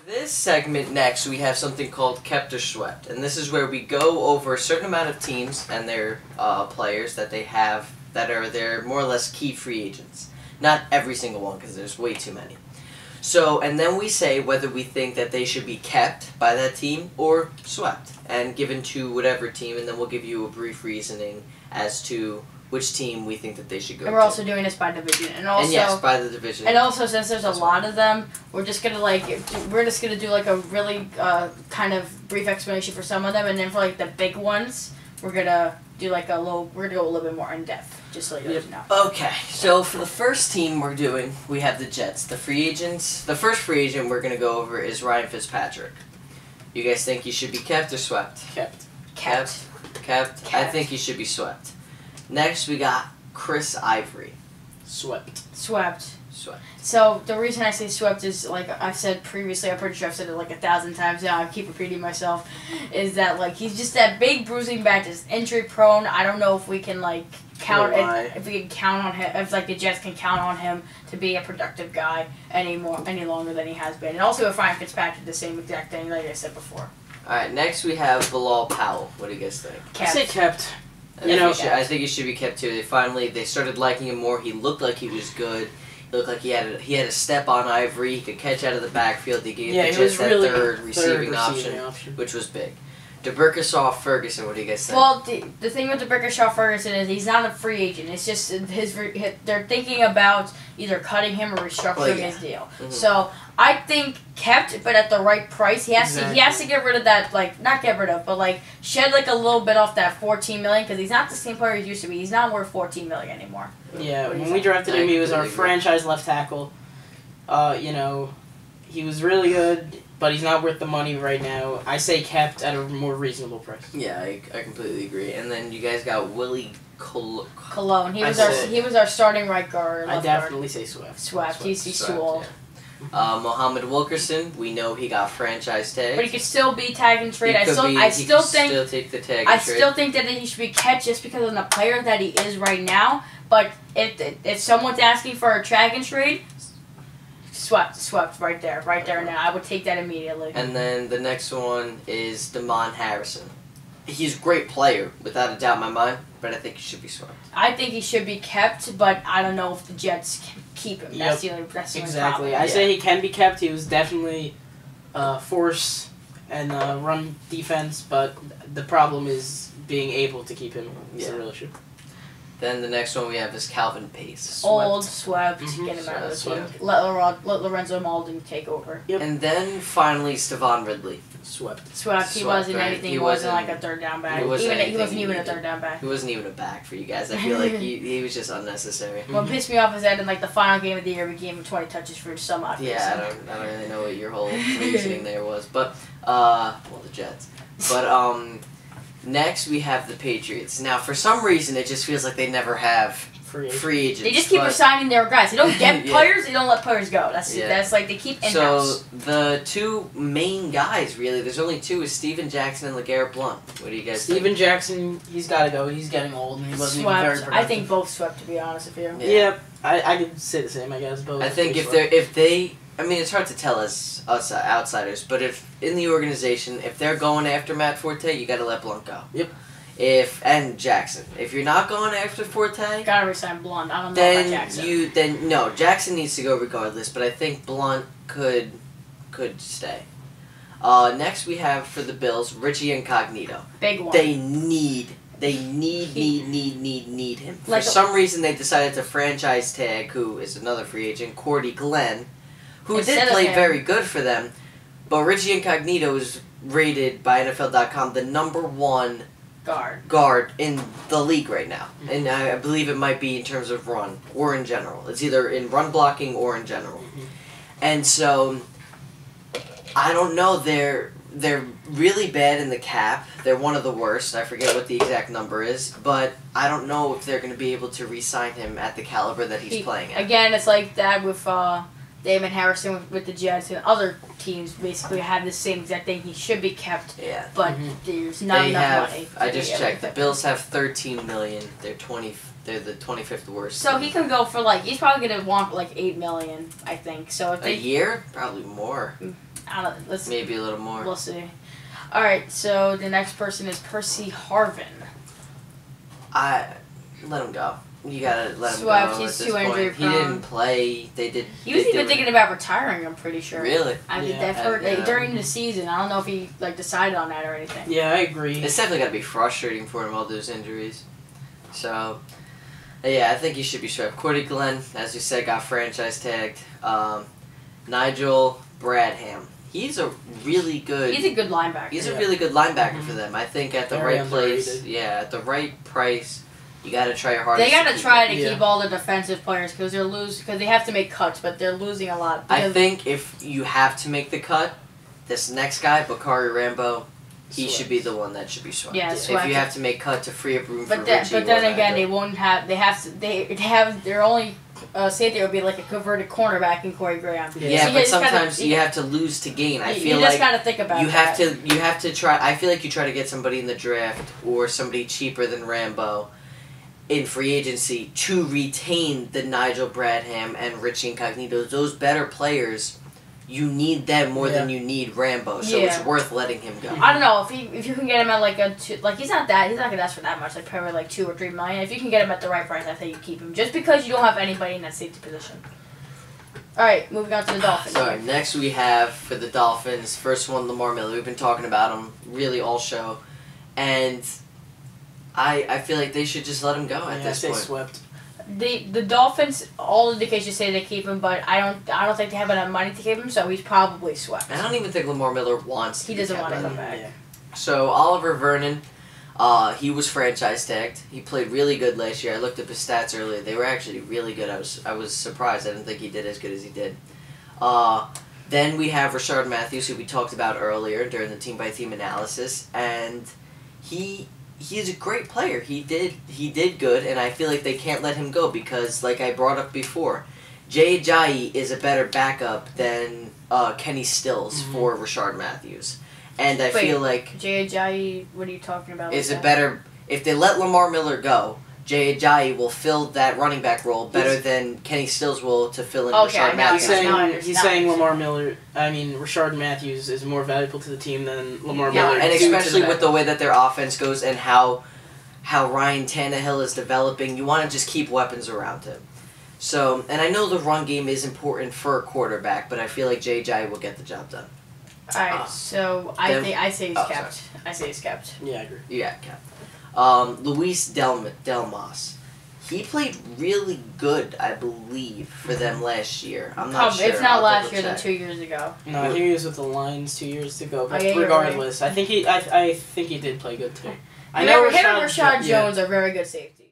this segment next, we have something called Kept or Swept, and this is where we go over a certain amount of teams and their players that they have that are their more or less key free agents. Not every single one, because there's way too many. So, and then we say whether we think that they should be kept by that team or swept and given to whatever team, and then we'll give you a brief reasoning as to which team we think that they should go to. And we're also doing this by division. And also, yes, by the division. And also, since there's a lot of them, we're just gonna do like a really kind of brief explanation for some of them, and then for like the big ones, we're gonna go a little bit more in depth, just so you guys know. Okay, so for the first team we have the Jets. The free agents, the first free agent we're gonna go over is Ryan Fitzpatrick. You guys think he should be kept or swept? Kept. I think he should be swept. Next, we got Chris Ivory. Swept. So the reason I say swept is, like I've said previously, I'm pretty sure I've said it like 1,000 times now, I keep repeating myself, is that like he's just that big bruising back, just injury prone. I don't know if we can like count on him, if like the Jets can count on him to be a productive guy any longer than he has been. And also with Ryan Fitzpatrick, the same exact thing like I said before. Alright, next we have Bilal Powell. What do you guys think? I say kept. I think he should be kept too. They started liking him more. He looked like he was good. He looked like he had a step on Ivory. He could catch out of the backfield. He gave the Jets that really third receiving option, which was big. DeBurkashaw Ferguson, what do you guys think? Well, the thing with DeBurkashaw Ferguson is he's not a free agent. It's just they're thinking about either cutting him or restructuring his deal. Mm-hmm. So I think kept, but at the right price. He has to get rid of that, like not get rid of, but like shed like a little bit off that $14 million, because he's not the same player he used to be. He's not worth $14 million anymore. Yeah, when we drafted him, he was our franchise left tackle. He was really good, but he's not worth the money right now. I say kept at a more reasonable price. Yeah, I completely agree. And then you guys got Willie Cologne. He was our starting right guard. I definitely say swept. Swept. He's too old. Yeah. Mohammed Wilkerson, we know he got franchise tagged. But he could still be tag and trade. I still think that he should be kept just because of the player that he is right now. But if someone's asking for a tag and trade, swept right there now. I would take that immediately. And then the next one is Damon Harrison. He's a great player, without a doubt in my mind, but I think he should be swept. I think he should be kept, but I don't know if the Jets can keep him. That's the only problem. I say he can be kept. He was definitely force and run defense, but the problem is being able to keep him. It's a real issue. Then the next one we have is Calvin Pace. Swept. Get him out of the team. Let Lorenzo Maldon take over. Yep. And then finally Stevan Ridley. Swept. He wasn't anything. He wasn't like a third down back. He wasn't even a third down back. He wasn't even a back for you guys. I feel like he was just unnecessary. What pissed me off is that in like the final game of the year we gave him 20 touches for some odd reason. Yeah, I don't really know what your whole reasoning there was, but the Jets. But next we have the Patriots. Now for some reason it just feels like they never have free agents. They just keep assigning their guys. They don't get players. They don't let players go. That's like they keep in-house. So the two main guys, really, there's only two, is Steven Jackson and LeGarrette Blount. What do you guys think? Steven Jackson, he's got to go. He's getting old and he wasn't even very productive. I think both swept, to be honest with you. Yeah, I could say the same, I guess. Both. I think if they, I mean, it's hard to tell as us outsiders, but if in the organization, if they're going after Matt Forte, you got to let Blount go. Yep. And Jackson. If you're not going after Forte, gotta resign Blount. I don't know about Jackson. Jackson needs to go regardless, but I think Blount could stay. Next we have for the Bills, Richie Incognito. Big one. They need him. For some reason they decided to franchise tag, who is another free agent, Cordy Glenn, who did play very good for them, but Richie Incognito is rated by NFL.com the #1 guard in the league right now. And I believe it might be in terms of run or in general. It's either in run blocking or in general. And so I don't know, they're really bad in the cap. They're one of the worst. I forget what the exact number is, but I don't know if they're going to be able to re-sign him at the caliber that he's playing at. Again, it's like that with Damon Harrison with the Jets, and other teams basically have the same exact thing. He should be kept, but there's not enough money. I just checked. The Bills have $13 million. They're the 25th worst. So he can go for he's probably gonna want $8 million, I think. So if a year, probably more. I don't. Let's maybe a little more. We'll see. All right. So the next person is Percy Harvin. Let him go. You gotta let him Swept, go. he's at too this injury point. He prone. didn't play. They did. He was even thinking about retiring. I'm pretty sure. Really? I've heard during the season. I don't know if he decided on that or anything. Yeah, I agree. It's definitely gotta be frustrating for him, all those injuries. So, yeah, I think he should be swept. Cordy Glenn, as you said, got franchise tagged. Nigel Bradham. He's a really good. He's a good linebacker. He's a really good linebacker for them. I think at the Very right place. underrated. Yeah, at the right price. You gotta try your hardest. They gotta try to keep keep all the defensive players because they have to make cuts, but they're losing a lot. I think if you have to make the cut, this next guy, Bakari Rambo, he should be the one that should be swept. Yeah, If you have to make cut to free up room for Richie. But then again, they won't have. They have their only safety would be like a converted cornerback in Corey Graham. Yeah, so but sometimes you have to lose to gain. I feel you just like gotta think about you have to try. I feel like you try to get somebody in the draft or somebody cheaper than Rambo in free agency to retain the Nigel Bradham and Richie Incognito. Those better players, you need them more than you need Rambo. So it's worth letting him go. I don't know if you can get him at like he's not gonna ask for that much, like probably like $2 or $3 million. If you can get him at the right price, I think you keep him just because you don't have anybody in that safety position. All right, moving on to the Dolphins. So next we have for the Dolphins, first one, Lamar Miller. We've been talking about him really all show, and I feel like they should just let him go at this point. Swept. The Dolphins, all indications say they keep him, but I don't think they have enough money to keep him, so he's probably swept. I don't even think Lamar Miller wants to. He doesn't want to come back. Yeah. So Oliver Vernon, he was franchise tagged. He played really good last year. I looked up his stats earlier. They were actually really good. I was surprised. I didn't think he did as good as he did. Then we have Rashard Matthews, who we talked about earlier during the team-by-team analysis, and he's a great player. He did good, and I feel like they can't let him go because, like I brought up before, Jay Ajayi is a better backup than Kenny Stills for Rashard Matthews. And I feel like Jay Ajayi, what are you talking about? Is a better if they let Lamar Miller go, Jay Ajayi will fill that running back role better than Kenny Stills will to fill in Rashard Matthews. He's saying Rashard Matthews is more valuable to the team than Lamar Miller. And especially with the way that their offense goes and how Ryan Tannehill is developing, you want to just keep weapons around him. So, and I know the run game is important for a quarterback, but I feel like Jay Ajayi will get the job done. Alright, so I say he's kept. Sorry. I say he's kept. Yeah, I agree. Yeah, kept. Luis Delmas. He played really good, I believe, for them last year. I'm not sure. If not last year, then 2 years ago. No, he was with the Lions 2 years ago. But regardless, right. I think he did play good too. Him and Rashad Jones are very good safeties.